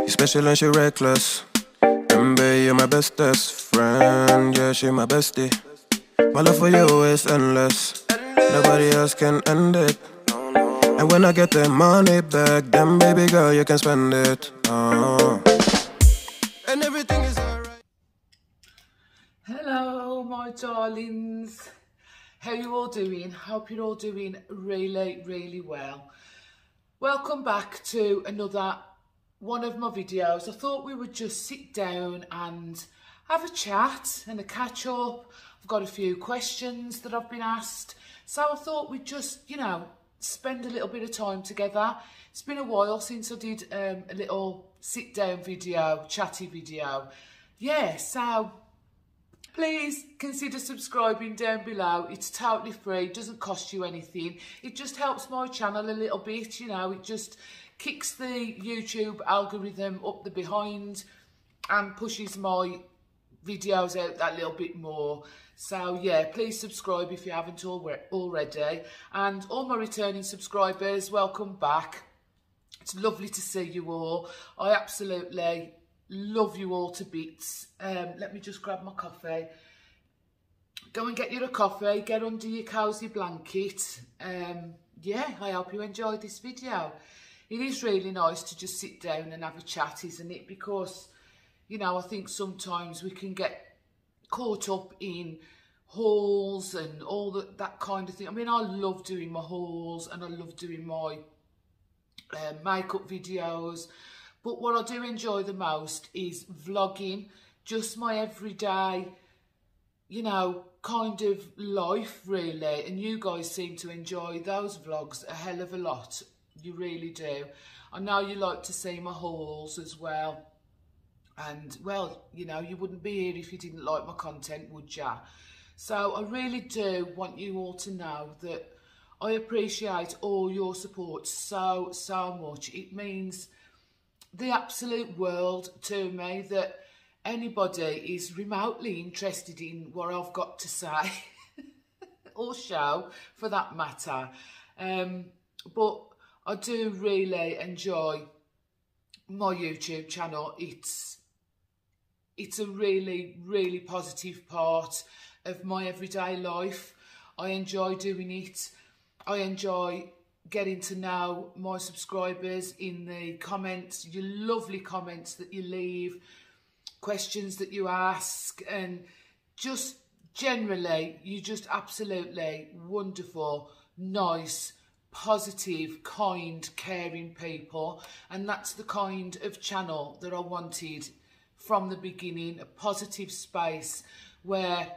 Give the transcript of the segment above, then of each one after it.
She's special and she reckless. Baby, you're my bestest friend. Yeah, she my bestie. My love for you is endless. Nobody else can end it. And when I get the money back, then baby girl, you can spend it. And everything is alright. Hello, my darlings. How you all doing? Hope you're all doing really, really well. Welcome back to another one of my videos. I thought we would just sit down and have a chat and a catch up. I've got a few questions that I've been asked. So I thought we'd just, spend a little bit of time together. It's been a while since I did a little sit down video, chatty video. Yeah, so please consider subscribing down below. It's totally free, doesn't cost you anything. It just helps my channel a little bit, it just kicks the YouTube algorithm up the behind and pushes my videos out that little bit more. So yeah, please subscribe if you haven't already. And all my returning subscribers, welcome back. It's lovely to see you all. I absolutely love you all to bits. Let me just grab my coffee. Go and get you a coffee, get under your cosy blanket. Yeah, I hope you enjoyed this video. It is really nice to just sit down and have a chat, isn't it? Because, I think sometimes we can get caught up in hauls and all that kind of thing. I mean, I love doing my hauls and I love doing my makeup videos. But what I do enjoy the most is vlogging, just my everyday, kind of life, really. And you guys seem to enjoy those vlogs a hell of a lot. You really do. I know you like to see my hauls as well. And, well, you wouldn't be here if you didn't like my content, would ya? So I really do want you all to know that I appreciate all your support so, so much. It means the absolute world to me that anybody is remotely interested in what I've got to say or show, for that matter. But I do really enjoy my YouTube channel. It's a really, really positive part of my everyday life. I enjoy doing it. I enjoy getting to know my subscribers in the comments, your lovely comments that you leave, questions that you ask, and just generally, you're just absolutely wonderful, nice, positive, kind, caring people. And that's the kind of channel that I wanted from the beginning, a positive space where,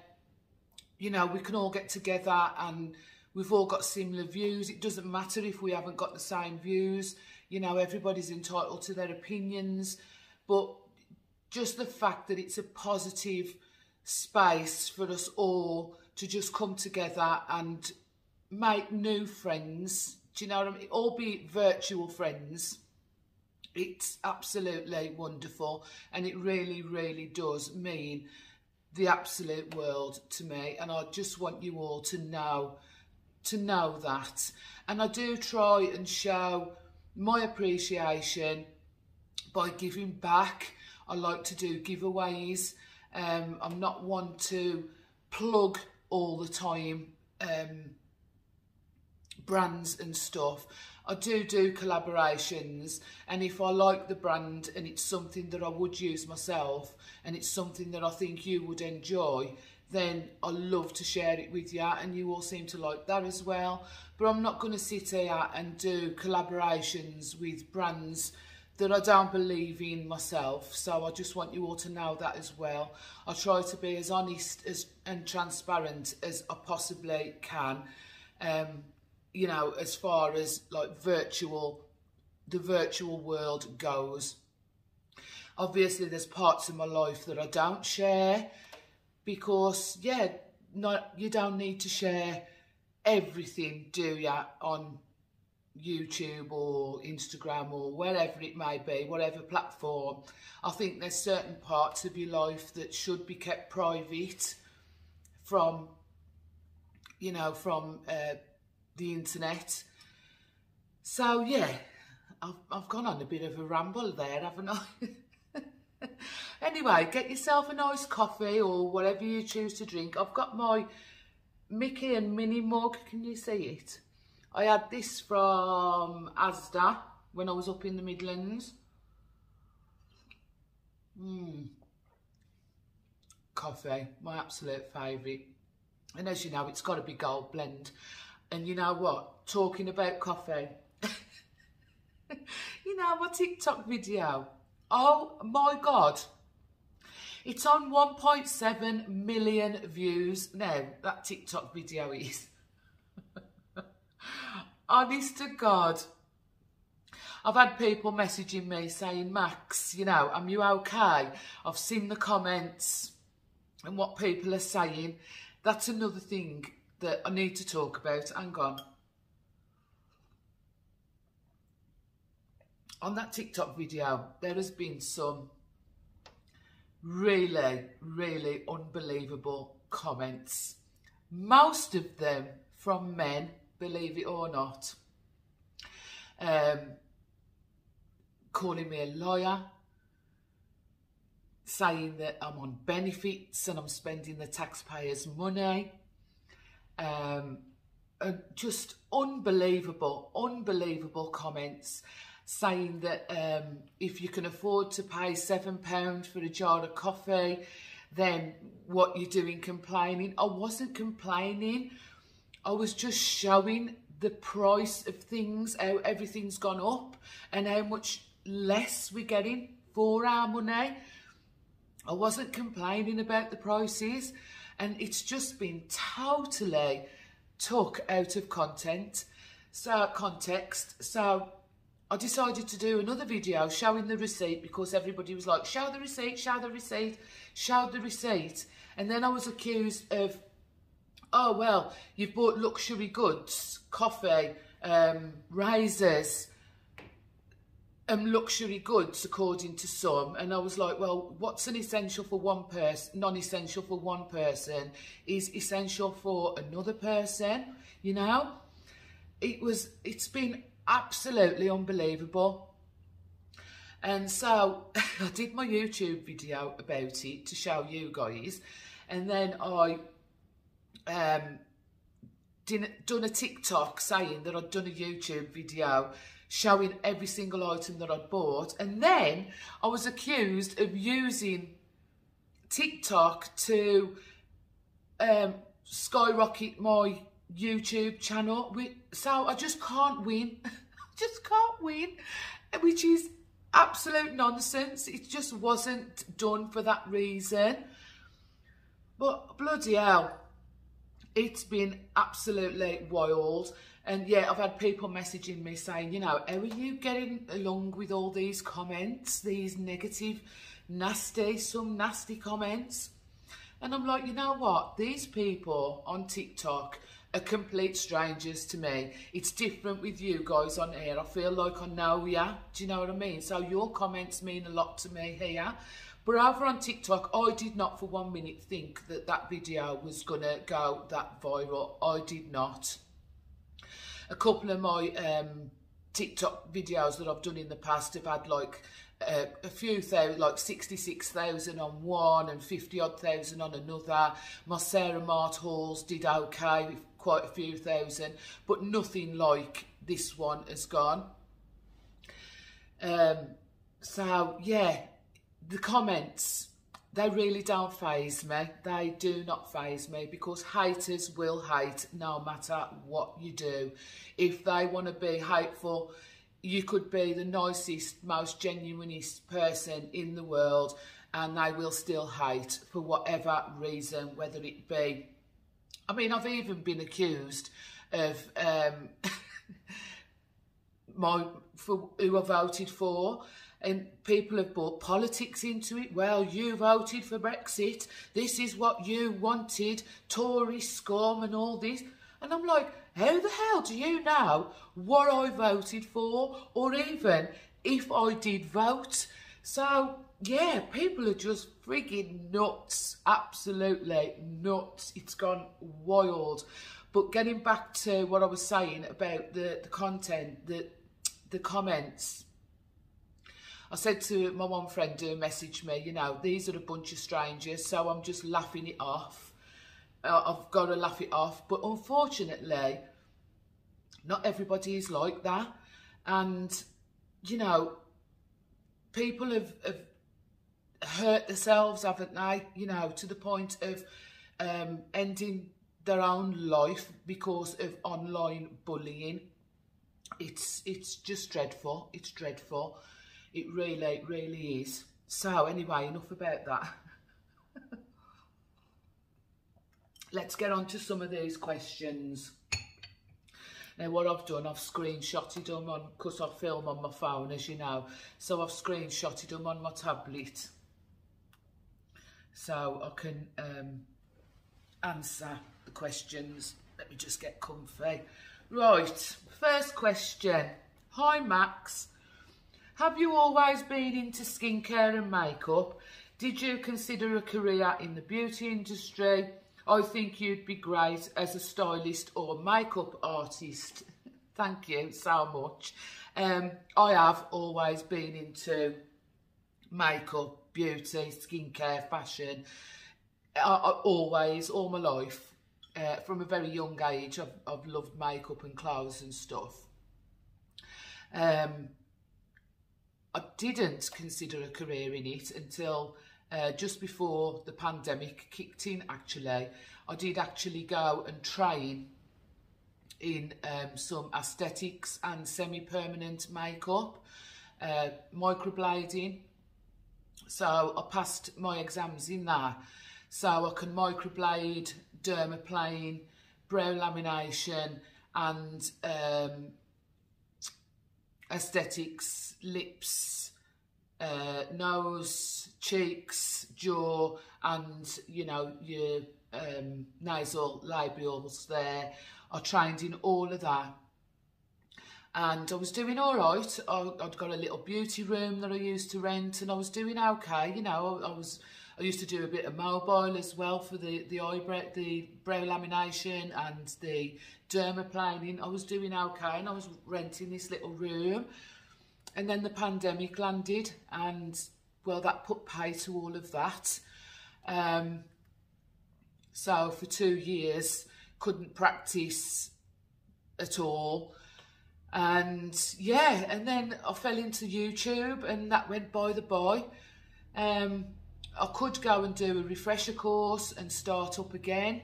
we can all get together and we've all got similar views. It doesn't matter if we haven't got the same views. Everybody's entitled to their opinions. But just the fact that it's a positive space for us all to just come together and make new friends. Do you know what I mean? Albeit virtual friends. It's absolutely wonderful. And it really, really does mean the absolute world to me. And I just want you all to know that. And I do try and show my appreciation by giving back. I like to do giveaways. I'm not one to plug all the time brands and stuff. I do collaborations, and if I like the brand and it's something that I would use myself and it's something that I think you would enjoy, then I love to share it with you, and you all seem to like that as well. But I'm not going to sit here and do collaborations with brands that I don't believe in myself. So I just want you all to know that as well. I try to be as honest and transparent as I possibly can, as far as like the virtual world goes. Obviously, there's parts of my life that I don't share, because you don't need to share everything, do you, on YouTube or Instagram or wherever it may be, whatever platform. I think there's certain parts of your life that should be kept private from the internet. So yeah, I've gone on a bit of a ramble there, haven't I? Anyway, get yourself a nice coffee or whatever you choose to drink. I've got my Mickey and Minnie mug. Can you see it? I had this from Asda when I was up in the Midlands. Coffee, my absolute favourite. And as you know, it's got to be gold blend. And you know what? Talking about coffee, you know my TikTok video? Oh my God. It's on 1.7 million views now, that TikTok video is. Honest to God. I've had people messaging me saying, Max, you know, are you okay? I've seen the comments and what people are saying. That's another thing that I need to talk about. Hang on. On that TikTok video, there has been some really, really unbelievable comments. Most of them from men, believe it or not. Calling me a liar, saying that I'm on benefits and I'm spending the taxpayers' money. Just unbelievable comments, saying that if you can afford to pay £7 for a jar of coffee, then what you're doing complaining. I wasn't complaining. I was just showing the price of things, how everything's gone up and how much less we're getting for our money. I wasn't complaining about the prices, and it's just been totally took out of context. So I decided to do another video showing the receipt, because everybody was like, show the receipt, show the receipt, show the receipt. And then I was accused of, oh, well, you've bought luxury goods, coffee, razors, luxury goods according to some. And I was like, well, what's an essential for one person, non-essential for one person is essential for another person, you know? It's been absolutely unbelievable. And so I did my YouTube video about it to show you guys, and then I done a TikTok saying that I'd done a YouTube video showing every single item that I'd bought. And then I was accused of using TikTok to skyrocket my YouTube channel. So I just can't win. I just can't win, which is absolute nonsense. It just wasn't done for that reason. But bloody hell, it's been absolutely wild. And yeah, I've had people messaging me saying, you know, how are you getting along with all these comments, these negative, some nasty comments? And I'm like, you know what? These people on TikTok are complete strangers to me. It's different with you guys on here. I feel like I know ya. Do you know what I mean? So your comments mean a lot to me here. But over on TikTok, I did not for 1 minute think that that video was going to go that viral. I did not. A couple of my TikTok videos that I've done in the past have had like a few thousand, like 66,000 on one and 50-odd thousand on another. My Sarah Mart hauls did okay with quite a few thousand, but nothing like this one has gone. So yeah, the comments, they really don't faze me. They do not faze me, because haters will hate no matter what you do. If they want to be hateful, you could be the nicest, most genuinest person in the world and they will still hate for whatever reason, whether it be... I mean, I've even been accused of who I voted for. And people have brought politics into it. Well, you voted for Brexit. This is what you wanted. Tory scum and all this. And I'm like, how the hell do you know what I voted for? Or even if I did vote? So, yeah, people are just frigging nuts. Absolutely nuts. It's gone wild. But getting back to what I was saying about the content, that the comments, I said to my one friend who messaged me, you know, these are a bunch of strangers, so I'm just laughing it off. I've got to laugh it off. But unfortunately, not everybody is like that. And, you know, people have hurt themselves, haven't they? You know, to the point of ending their own life because of online bullying. It's just dreadful. It's dreadful. It really is. So anyway, enough about that. Let's get on to some of these questions. Now what I've done, I've screenshotted them on, because I film on my phone, as you know. So I've screenshotted them on my tablet, so I can answer the questions. Let me just get comfy. Right, first question. Hi Max. Have you always been into skincare and makeup? Did you consider a career in the beauty industry? I think you'd be great as a stylist or makeup artist. Thank you so much. I have always been into makeup, beauty, skincare, fashion. Always, all my life. From a very young age, I've loved makeup and clothes and stuff. I didn't consider a career in it until just before the pandemic kicked in, actually. I did actually go and train in some aesthetics and semi-permanent makeup, microblading. So I passed my exams in that. So I can microblade, dermaplane, brow lamination and aesthetics, lips, nose, cheeks, jaw, and, you know, your nasal labials there. I trained in all of that. And I was doing all right. I'd got a little beauty room that I used to rent, and I was doing okay. You know, I used to do a bit of mobile as well for the eyebrow, the brow lamination and the dermaplaning. I was doing okay, and I was renting this little room. And then the pandemic landed, and well, that put pay to all of that. So for 2 years, couldn't practice at all. And yeah, and then I fell into YouTube, and that went by the by. I could go and do a refresher course and start up again,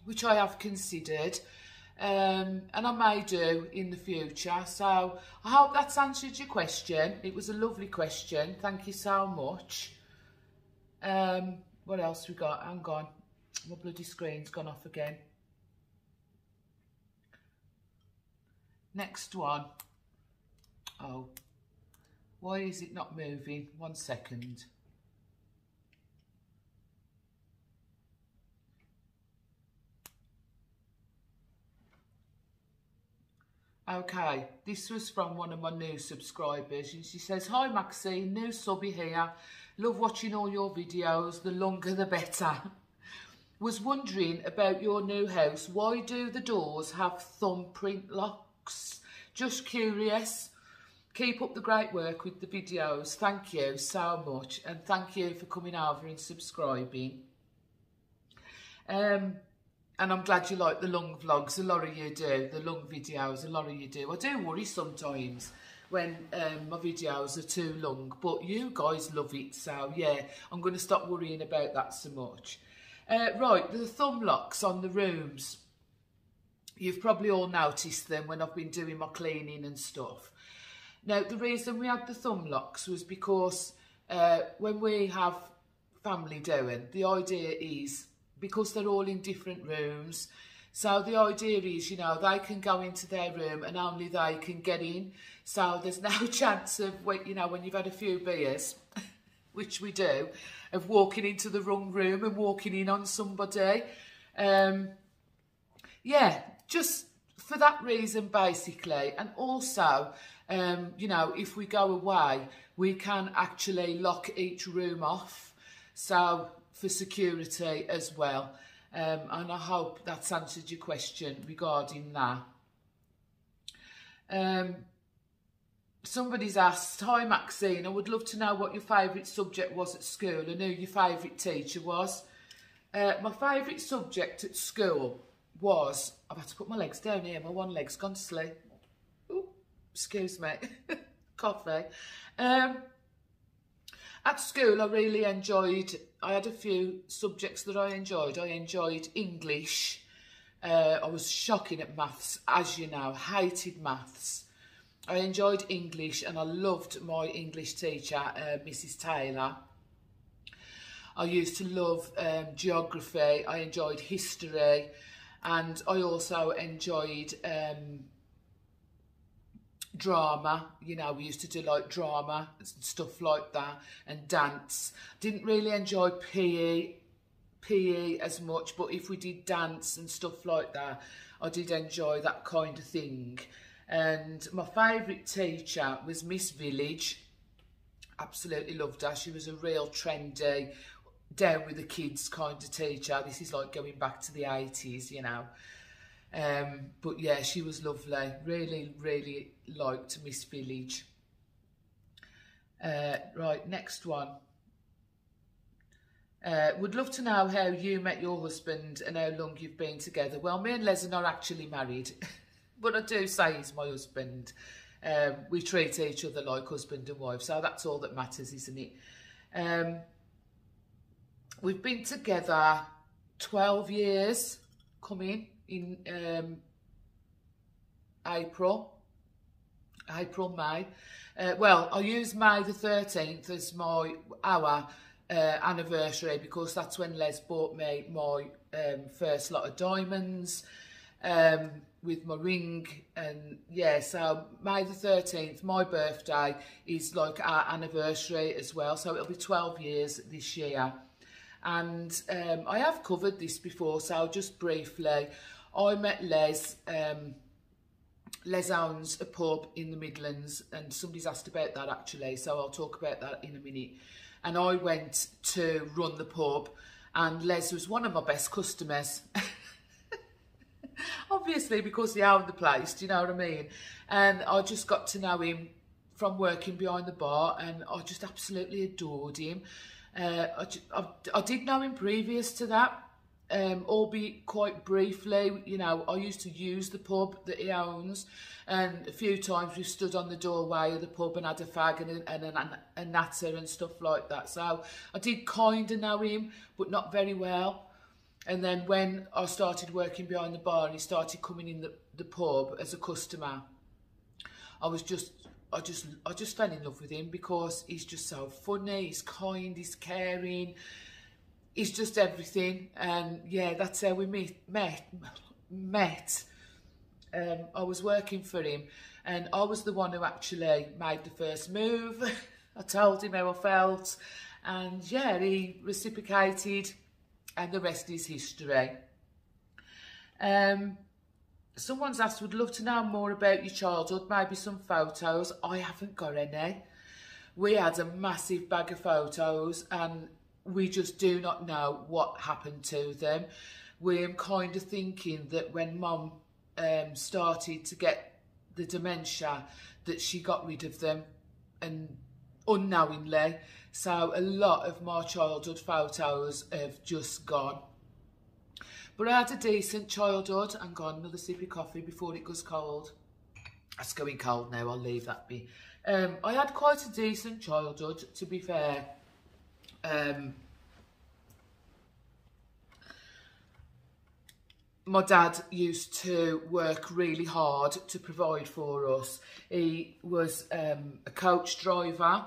which I have considered. And I may do in the future. So I hope that's answered your question. It was a lovely question. Thank you so much. What else we got? Hang on. My bloody screen's gone off again. Next one. Oh, why is it not moving? 1 second. Okay, this was from one of my new subscribers, and she says, "Hi Maxine, new subby here. Love watching all your videos, the longer the better. Was wondering about your new house. Why do the doors have thumbprint locks? Just curious. Keep up the great work with the videos. Thank you so much, and thank you for coming over and subscribing. And I'm glad you like the long vlogs. A lot of you do. The long videos, a lot of you do. I do worry sometimes when my videos are too long, but you guys love it. So yeah, I'm going to stop worrying about that so much. Right, the thumb locks on the rooms. You've probably all noticed them when I've been doing my cleaning and stuff. Now, the reason we had the thumb locks was because when we have family doing, the idea is, because they're all in different rooms, so the idea is, you know, they can go into their room and only they can get in. So there's no chance of, you know, when you've had a few beers, which we do, of walking into the wrong room and walking in on somebody. Yeah, just for that reason, basically. And also, you know, if we go away, we can actually lock each room off. So for security as well. And I hope that's answered your question regarding that. Somebody's asked, hi Maxine, I would love to know what your favourite subject was at school and who your favourite teacher was. My favourite subject at school was, I've had to put my legs down here, my one leg's gone to sleep. Ooh, excuse me, coffee. At school I really enjoyed, I had a few subjects that I enjoyed. I enjoyed English. I was shocking at maths, as you know, hated maths. I enjoyed English and I loved my English teacher, Mrs. Taylor. I used to love geography, I enjoyed history, and I also enjoyed drama. You know, we used to do like drama and stuff like that, and dance. Didn't really enjoy PE as much, but if we did dance and stuff like that, I did enjoy that kind of thing. And my favourite teacher was Miss Village. Absolutely loved her. She was a real trendy, down with the kids kind of teacher. This is like going back to the 80s, you know. But yeah, she was lovely. Really, really liked Miss Village. Right, next one. Would love to know how you met your husband and how long you've been together. Well, me and Les are not actually married. But I do say he's my husband. We treat each other like husband and wife, so that's all that matters, isn't it? We've been together 12 years, coming in April, May. Well, I use May the 13th as our anniversary, because that's when Les bought me my first lot of diamonds. With my ring, and yeah, so May the 13th, my birthday, is like our anniversary as well, so it'll be 12 years this year. And I have covered this before, so just briefly, I met Les. Les owns a pub in the Midlands, and somebody's asked about that actually, so I'll talk about that in a minute. And I went to run the pub, and Les was one of my best customers. Obviously, because he owned the place, do you know what I mean? And I just got to know him from working behind the bar, and I just absolutely adored him. I did know him previous to that, albeit quite briefly. You know, I used to use the pub that he owns, and a few times we've stood on the doorway of the pub and had a fag and a natter and stuff like that. So I did kind of know him, but not very well. And then when I started working behind the bar and he started coming in the pub as a customer, I just fell in love with him, because he's just so funny, he's kind, he's caring, he's just everything. And yeah, that's how we met. I was working for him, and I was the one who actually made the first move. I told him how I felt, and yeah, he reciprocated. And the rest is history. Someone's asked, would love to know more about your childhood, maybe some photos. I haven't got any. We had a massive bag of photos, and we just do not know what happened to them. We're kind of thinking that when Mum started to get the dementia, that she got rid of them, and unknowingly. So a lot of my childhood photos have just gone. But I had a decent childhood. And gone, another sip of coffee before it goes cold. It's going cold now, I'll leave that be. I had quite a decent childhood, to be fair. My dad used to work really hard to provide for us. He was a coach driver,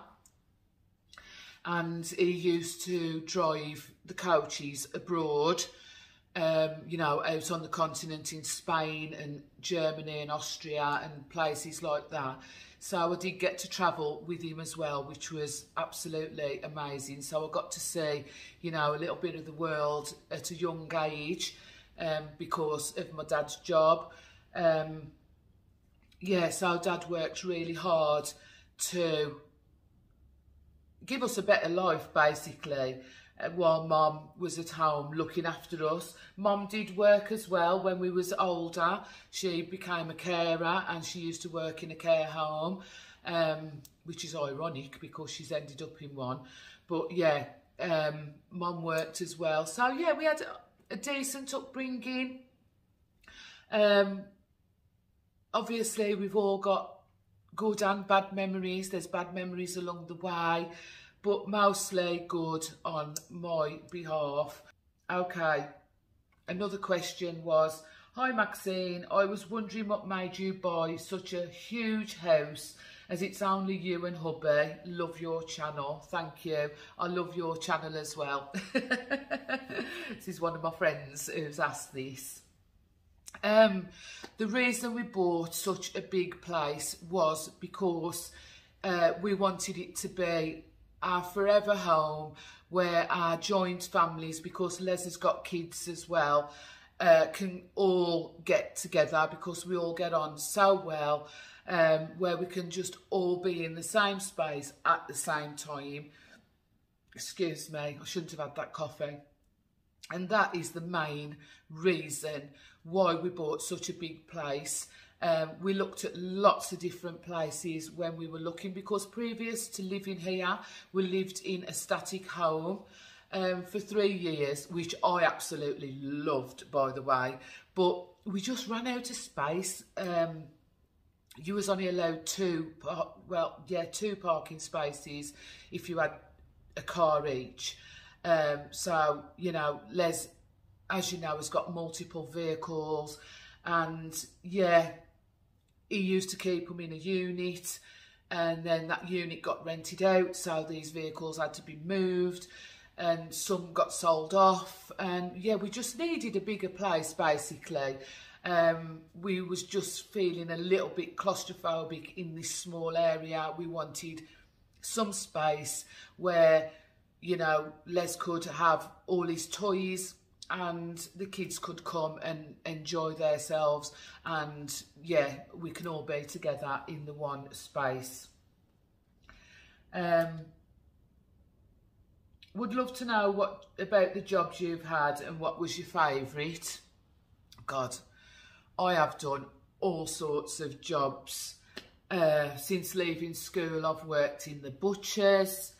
and he used to drive the coaches abroad, you know, out on the continent in Spain and Germany and Austria and places like that. So I did get to travel with him as well, which was absolutely amazing. So I got to see, you know, a little bit of the world at a young age, because of my dad's job. Yeah, so Dad worked really hard to give us a better life, basically, while Mum was at home looking after us. Mum did work as well when we was older. She became a carer, and she used to work in a care home. which is ironic because she's ended up in one. But yeah, Mum worked as well. So yeah, we had a decent upbringing. Obviously, we've all got good and bad memories. There's bad memories along the way, but mostly good on my behalf. Okay, another question was, hi Maxine, I was wondering what made you buy such a huge house as it's only you and hubby. Love your channel. Thank you. I love your channel as well. This is one of my friends who's asked this. The reason we bought such a big place was because we wanted it to be our forever home where our joint families, because Les has got kids as well, can all get together because we all get on so well, where we can just all be in the same space at the same time. Excuse me, I shouldn't have had that coffee. And that is the main reason why we bought such a big place. We looked at lots of different places when we were looking, because previous to living here, we lived in a static home for 3 years, which I absolutely loved, by the way. But we just ran out of space. You was only allowed two parking spaces if you had a car each. So, you know, Les, as you know, has got multiple vehicles, and yeah, he used to keep them in a unit, and then that unit got rented out, so these vehicles had to be moved, and some got sold off, and yeah, we just needed a bigger place, basically. We was just feeling a little bit claustrophobic in this small area. We wanted some space where, you know, Les could have all his toys and the kids could come and enjoy themselves, and yeah, we can all be together in the one space. Would love to know what about the jobs you've had and what was your favourite. God, I have done all sorts of jobs. Since leaving school, I've worked in the butchers.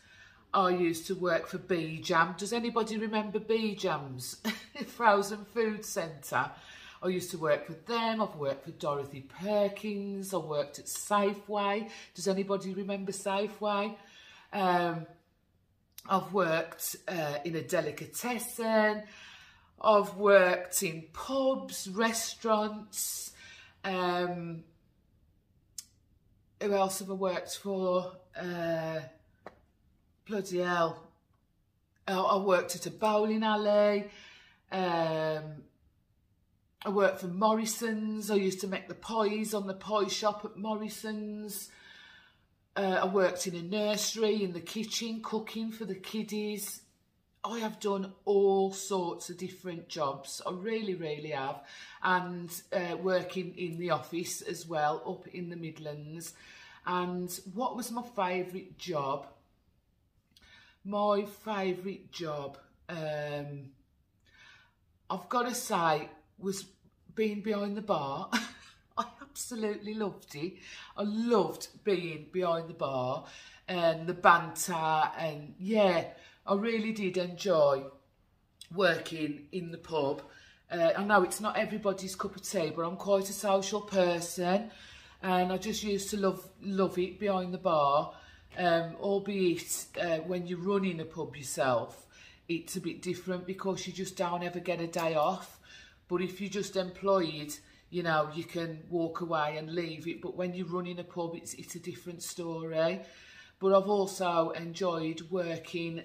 I used to work for B-Jam. Does anybody remember B-Jam's frozen food centre? I used to work for them. I've worked for Dorothy Perkins. I worked at Safeway. Does anybody remember Safeway? I've worked in a delicatessen. I've worked in pubs, restaurants. Who else have I worked for? Bloody hell. I worked at a bowling alley. I worked for Morrison's. I used to make the pies on the pie shop at Morrison's. I worked in a nursery, in the kitchen, cooking for the kiddies. I have done all sorts of different jobs. I really, really have. And working in the office as well, up in the Midlands. And what was my favourite job? My favourite job, I've got to say, was being behind the bar. I absolutely loved it. I loved being behind the bar and the banter, and yeah, I really did enjoy working in the pub. I know it's not everybody's cup of tea, but I'm quite a social person, and I just used to love it behind the bar. Albeit when you're running a pub yourself, it's a bit different because you just don't ever get a day off. But if you're just employed, you know, you can walk away and leave it. But when you're running a pub, it's a different story. But I've also enjoyed working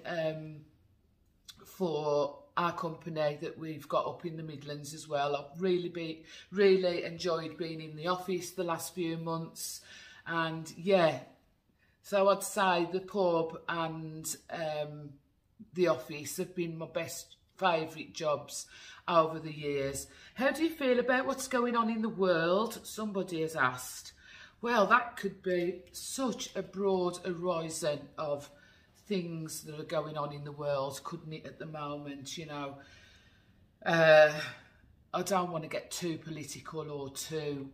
for our company that we've got up in the Midlands as well. I've really enjoyed being in the office the last few months, and yeah. So I'd say the pub and the office have been my best favourite jobs over the years. How do you feel about what's going on in the world? Somebody has asked. Well, that could be such a broad horizon of things that are going on in the world, couldn't it, at the moment, you know. I don't want to get too political or too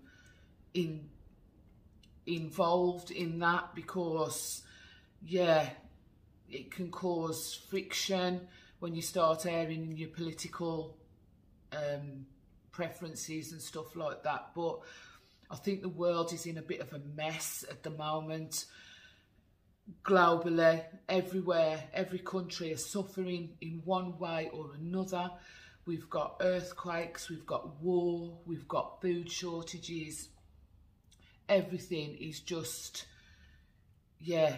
involved in that, because yeah, it can cause friction when you start airing your political preferences and stuff like that. But I think the world is in a bit of a mess at the moment. Globally, everywhere, every country is suffering in one way or another. We've got earthquakes, we've got war, we've got food shortages. Everything is just, yeah,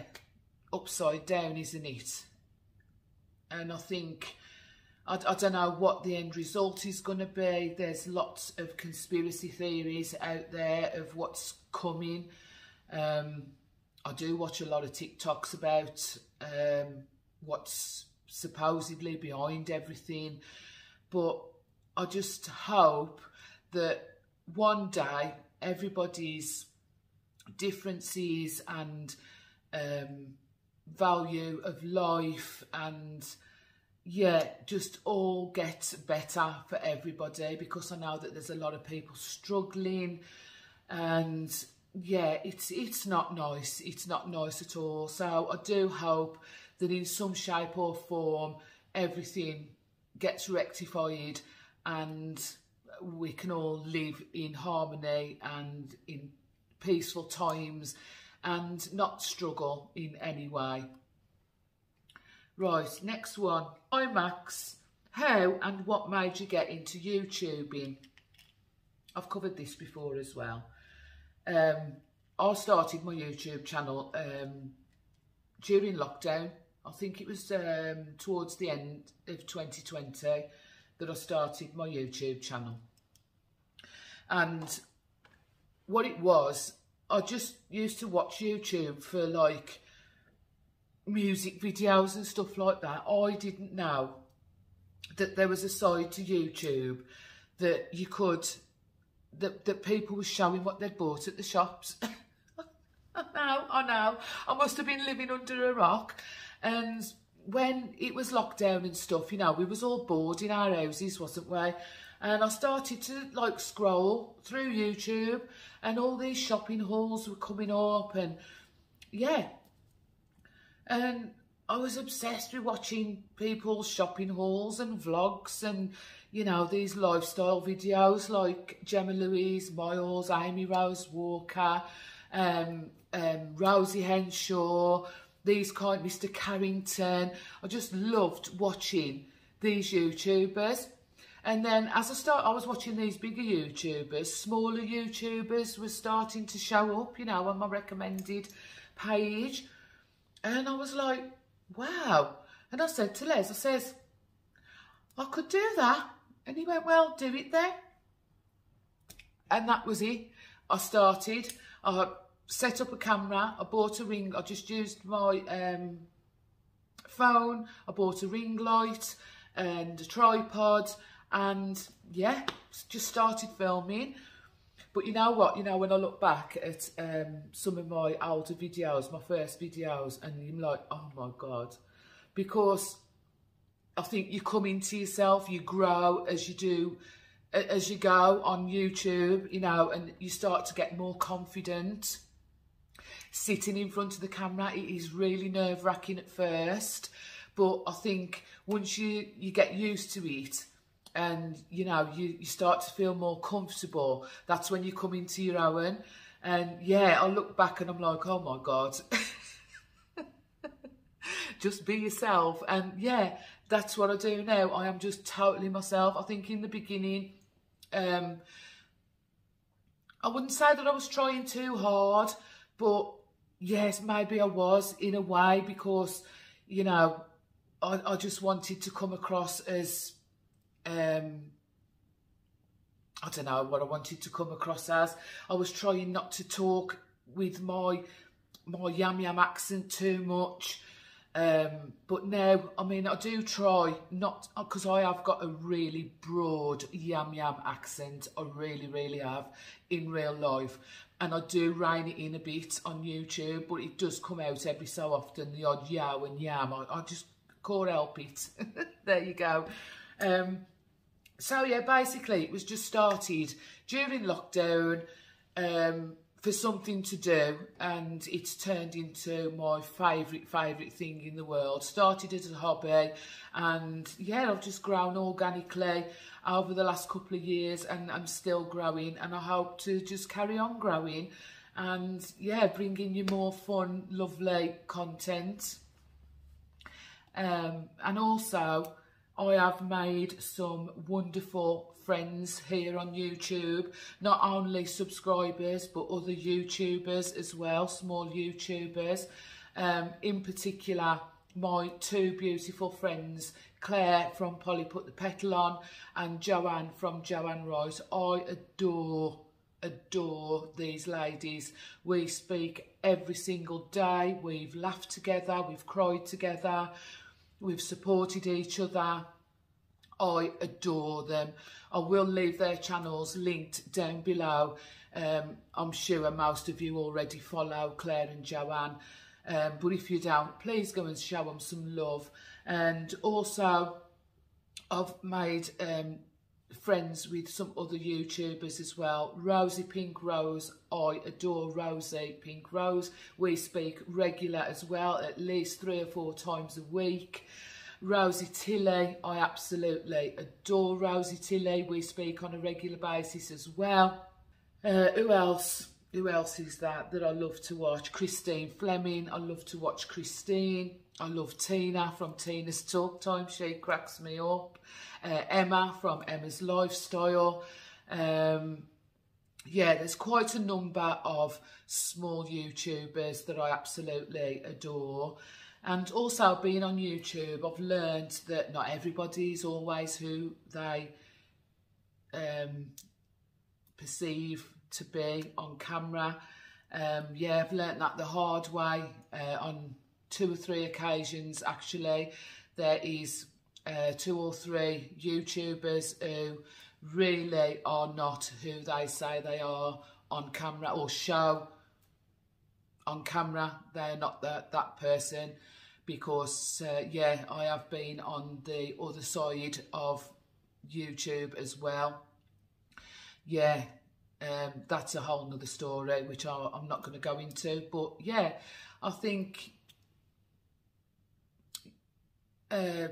upside down, isn't it? And I think, I don't know what the end result is going to be. There's lots of conspiracy theories out there of what's coming. I do watch a lot of TikToks about what's supposedly behind everything. But I just hope that one day everybody's differences and value of life and yeah, just all get better for everybody, because I know that there's a lot of people struggling, and yeah, it's not nice. It's not nice at all. So I do hope that in some shape or form everything gets rectified and we can all live in harmony and in peaceful times and not struggle in any way. Right, next one. Hi Max, how and what made you get into YouTubing? I've covered this before as well. I started my YouTube channel during lockdown. I think it was towards the end of 2020 that I started my YouTube channel. And what it was, I just used to watch YouTube for like music videos and stuff like that. I didn't know that there was a side to YouTube that you could, that people were showing what they'd bought at the shops. I know. I must have been living under a rock. And when it was lockdown and stuff, you know, we was all bored in our houses, wasn't we? And I started to like scroll through YouTube and all these shopping hauls were coming up, and yeah. And I was obsessed with watching people's shopping hauls and vlogs and, you know, these lifestyle videos like Gemma Louise Miles, Amy Rose Walker, Rosie Henshaw, these kind, Mr. Carrington. I just loved watching these YouTubers. And then as I was watching these bigger YouTubers, smaller YouTubers were starting to show up, you know, on my recommended page. And I was like, wow. And I said to Les, I says, I could do that. And he went, well, do it then. And that was it. I started. I set up a camera. I bought a ring. I just used my phone. I bought a ring light and a tripod. And yeah, just started filming. But you know what? You know, when I look back at some of my older videos, my first videos, and I'm like, oh my God. Because I think you come into yourself, you grow as you do, as you go on YouTube, you know, and you start to get more confident. Sitting in front of the camera, it is really nerve-wracking at first. But I think once you get used to it, and you know, you start to feel more comfortable, that's when you come into your own. And yeah, I look back and I'm like, oh my God. Just be yourself. And yeah, that's what I do now. I am just totally myself. I think in the beginning, I wouldn't say that I was trying too hard, but yes, maybe I was in a way, because, you know, I just wanted to come across as, I don't know what I wanted to come across as. I was trying not to talk with my yam accent too much. But now, I mean, I do try not, because I have got a really broad yam accent. I really have in real life. And I do rein it in a bit on YouTube, but it does come out every so often, the odd yow and yam. I just can't help it. There you go. So yeah, basically it was just started during lockdown. for something to do, and it's turned into my favourite thing in the world. Started as a hobby, and yeah, I've just grown organically over the last couple of years, and I'm still growing, and I hope to just carry on growing, and yeah, bringing you more fun, lovely content. And also, I have made some wonderful friends here on YouTube, not only subscribers but other YouTubers as well, small YouTubers. In particular, my two beautiful friends, Claire from Polly Put the Petal On and Joanne from Joanne Wright. I adore these ladies. We speak every single day. We've laughed together, we've cried together, we've supported each other. I adore them. I will leave their channels linked down below. I'm sure most of you already follow Claire and Joanne, but if you don't, please go and show them some love. And also, I've made friends with some other YouTubers as well. Rosie Pink Rose, I adore Rosie Pink Rose. We speak regular as well, at least 3 or 4 times a week. Rosie Tilley, I absolutely adore Rosie Tilley. We speak on a regular basis as well. Who else? Who else is that I love to watch? Christine Fleming, I love to watch Christine. I love Tina from Tina's Talk Time, she cracks me up. Emma from Emma's Lifestyle. Yeah, there's quite a number of small YouTubers that I absolutely adore. And also, being on YouTube, I've learned that not everybody is always who they perceive to be on camera. Yeah, I've learned that the hard way on 2 or 3 occasions, actually. There is 2 or 3 YouTubers who really are not who they say they are on camera, or show on camera they're not that person, because yeah, I have been on the other side of YouTube as well. Yeah, that's a whole nother story which I'm not going to go into, but yeah, I think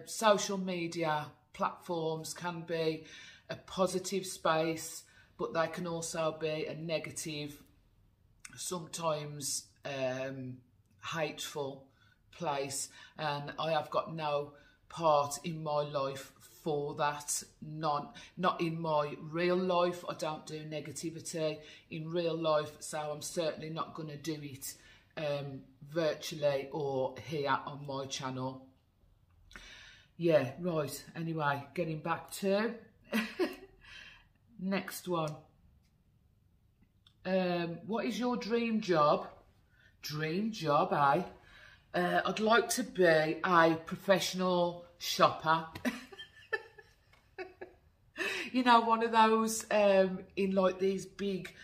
social media platforms can be a positive space, but they can also be a negative, sometimes hateful place, and I have got no part in my life for that. Not in my real life. I don't do negativity in real life, so I'm certainly not going to do it virtually or here on my channel. Yeah, right, anyway, getting back to next one. What is your dream job? Dream job, eh? I'd like to be a professional shopper. You know, one of those in like these big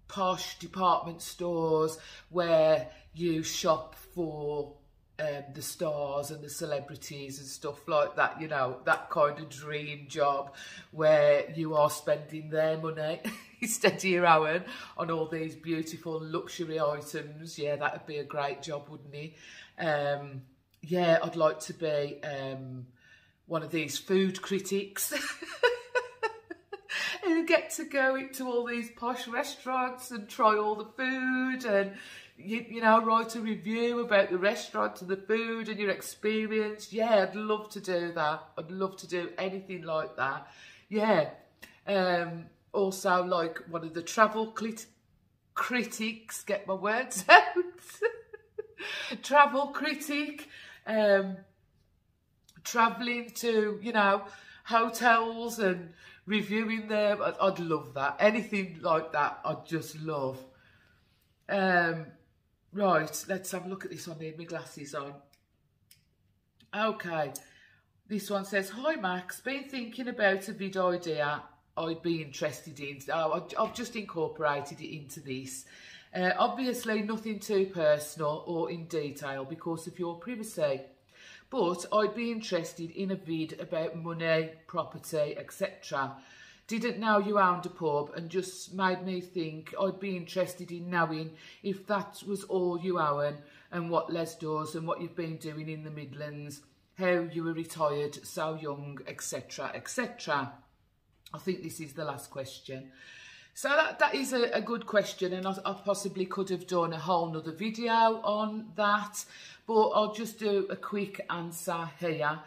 posh department stores where you shop for the stars and the celebrities and stuff like that, you know, that kind of dream job where you are spending their money instead of your own on all these beautiful luxury items. Yeah, that would be a great job, wouldn't it? Yeah, I'd like to be one of these food critics and get to go into all these posh restaurants and try all the food, and you know, write a review about the restaurant and the food and your experience. Yeah, I'd love to do that. I'd love to do anything like that. Yeah. Also, like one of the travel critics, get my words out. Travel critic. Travelling to, you know, hotels and reviewing them. I'd love that. Anything like that, I'd just love. Right, let's have a look at this one. I need my glasses on. Okay, this one says, hi Max, been thinking about a vid idea I'd be interested in. I've just incorporated it into this. Obviously nothing too personal or in detail because of your privacy, but I'd be interested in a vid about money, property, etc. didn't know you owned a pub, and just made me think I'd be interested in knowing if that was all you own, and what Les does and what you've been doing in the Midlands, how you were retired so young, etc, etc. I think this is the last question. So that is a good question, and I possibly could have done a whole nother video on that, but I'll just do a quick answer here.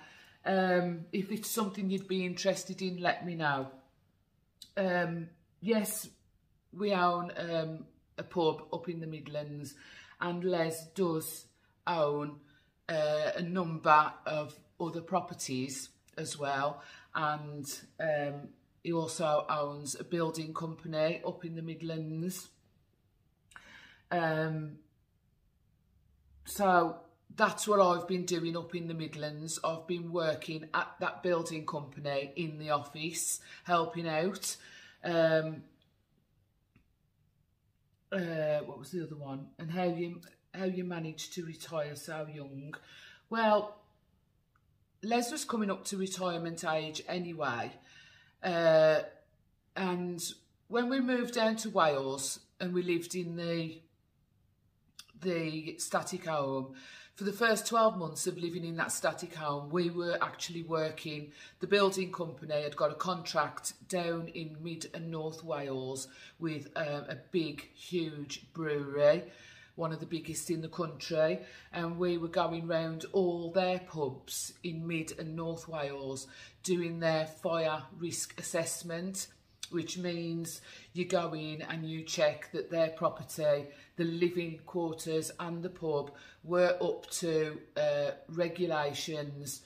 If it's something you'd be interested in, let me know. Yes, we own a pub up in the Midlands, and Les does own a number of other properties as well, and he also owns a building company up in the Midlands. So that's what I've been doing up in the Midlands. I've been working at that building company in the office, helping out. What was the other one? And how you managed to retire so young? Well, Les was coming up to retirement age anyway. And when we moved down to Wales and we lived in the static home, for the first 12 months of living in that static home, we were actually working. The building company had got a contract down in mid and North Wales with a big, huge brewery, one of the biggest in the country, and we were going round all their pubs in mid and North Wales doing their fire risk assessment, which means you go in and you check that their property, the living quarters and the pub, were up to regulations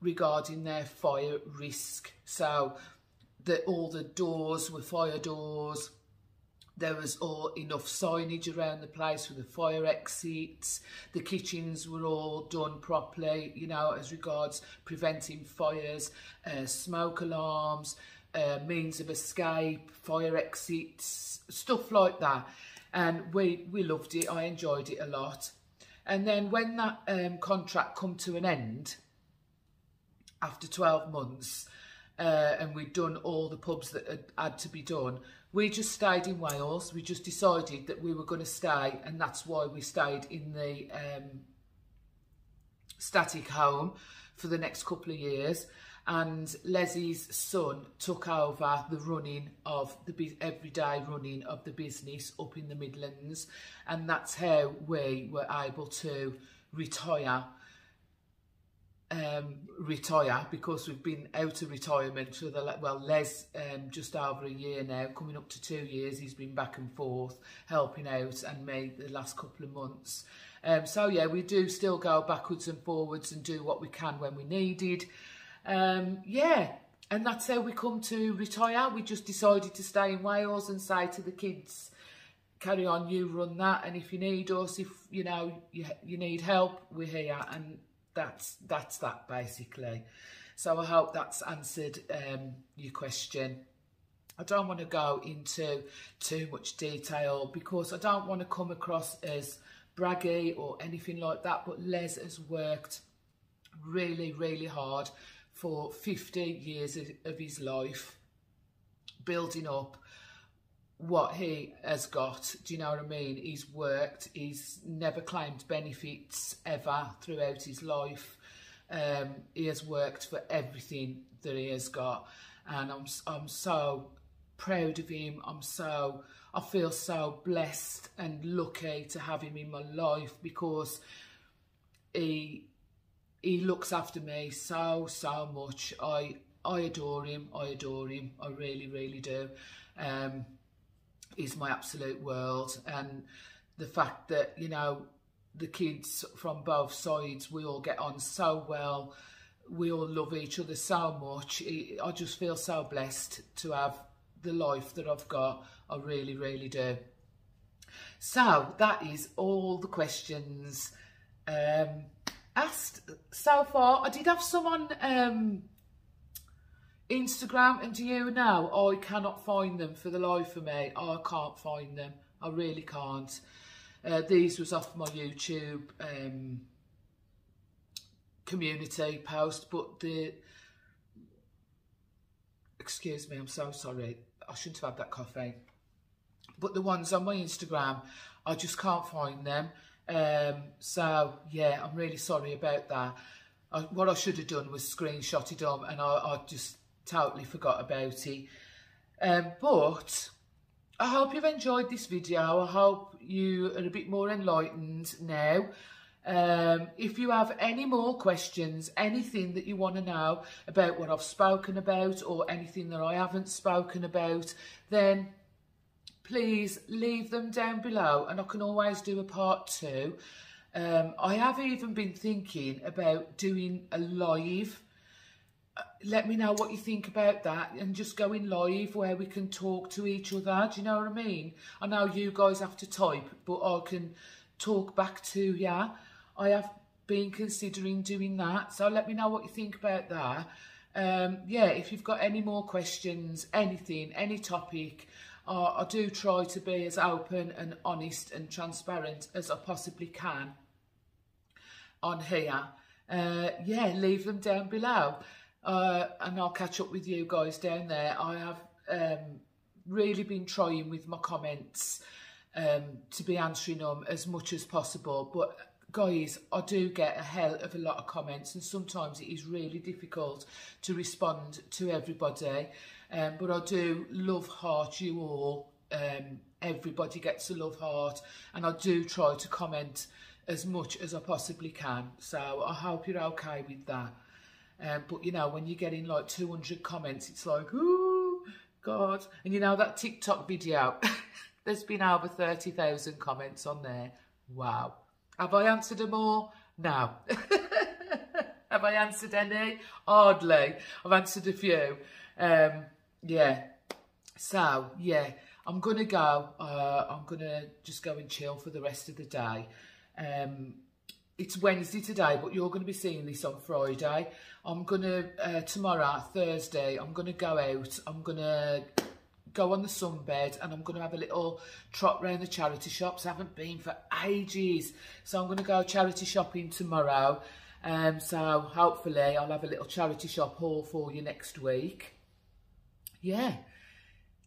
regarding their fire risk. So that all the doors were fire doors. There was all enough signage around the place for the fire exits. The kitchens were all done properly, you know, as regards preventing fires, smoke alarms, means of escape, fire exits, stuff like that. And we loved it. I enjoyed it a lot. And then when that contract come to an end, after 12 months, and we'd done all the pubs that had to be done, we just stayed in Wales. We just decided that we were going to stay, and that's why we stayed in the static home for the next couple of years. And Leslie's son took over the running of the everyday running of the business up in the Midlands, and that's how we were able to retire. Because we've been out of retirement for Les just over a year now, coming up to 2 years. He's been back and forth helping out, and me the last couple of months. So yeah, we do still go backwards and forwards and do what we can when we needed. Yeah, and that's how we come to retire. We just decided to stay in Wales and say to the kids, carry on, you run that, and if you need us, if you know you need help, we're here. And that's that basically. So I hope that's answered your question. I don't want to go into too much detail because I don't want to come across as braggy or anything like that, but Les has worked really, really hard for 50 years of his life, building up what he has got. Do you know what I mean? He's worked, he's never claimed benefits ever throughout his life. He has worked for everything that he has got, and I'm so proud of him. I feel so blessed and lucky to have him in my life, because he looks after me so much. I adore him. I really, really do. He's my absolute world. And the fact that, you know, the kids from both sides, we all get on so well. We all love each other so much. I just feel so blessed to have the life that I've got. I really, really do. So that is all the questions asked so far. I did have some on Instagram, and do you know, I cannot find them for the life of me. I can't find them. I really can't. These was off my YouTube community post, but excuse me, I'm so sorry. I shouldn't have had that coffee. But the ones on my Instagram, I just can't find them. So, yeah, I'm really sorry about that. What I should have done was screenshot it on, and I just totally forgot about it. But I hope you've enjoyed this video. I hope you are a bit more enlightened now. If you have any more questions, anything that you want to know about what I've spoken about or anything that I haven't spoken about, then please leave them down below and I can always do a part 2. I have even been thinking about doing a live. Let me know what you think about that, and just going live where we can talk to each other. Do you know what I mean? I know you guys have to type, but I can talk back to you. I have been considering doing that, so let me know what you think about that. Yeah, if you've got any more questions, anything, any topic, I do try to be as open and honest and transparent as I possibly can on here. Yeah, leave them down below. And I'll catch up with you guys down there. I have really been trying with my comments to be answering them as much as possible. But guys, I do get a hell of a lot of comments, and sometimes it is really difficult to respond to everybody. But I do love heart you all. Everybody gets a love heart, and I do try to comment as much as I possibly can. So I hope you're okay with that. But you know, when you're getting like 200 comments, it's like, ooh, God. And you know, that TikTok video, there's been over 30,000 comments on there. Wow. Have I answered them all? No. Have I answered any? Hardly. I've answered a few. Yeah. So, yeah, I'm going to go. I'm going to just go and chill for the rest of the day. It's Wednesday today, but you're going to be seeing this on Friday. I'm going to, tomorrow, Thursday, I'm going to go out. I'm going to go on the sunbed and I'm going to have a little trot round the charity shops. I haven't been for ages. So I'm going to go charity shopping tomorrow. So hopefully I'll have a little charity shop haul for you next week. Yeah.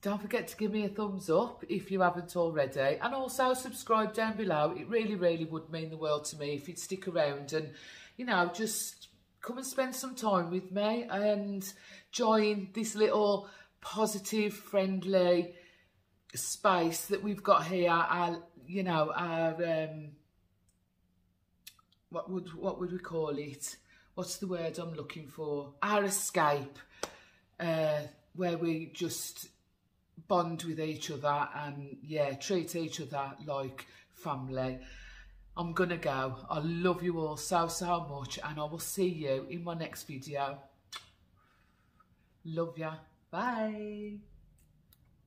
Don't forget to give me a thumbs up if you haven't already. And also subscribe down below. It really, really would mean the world to me if you'd stick around and, you know, just come and spend some time with me and join this little positive, friendly space that we've got here. Our, you know, our, what would we call it? What's the word I'm looking for? Our escape, where we just bond with each other and, yeah, treat each other like family. I'm gonna go. I love you all so, so much, and I will see you in my next video. Love ya. Bye.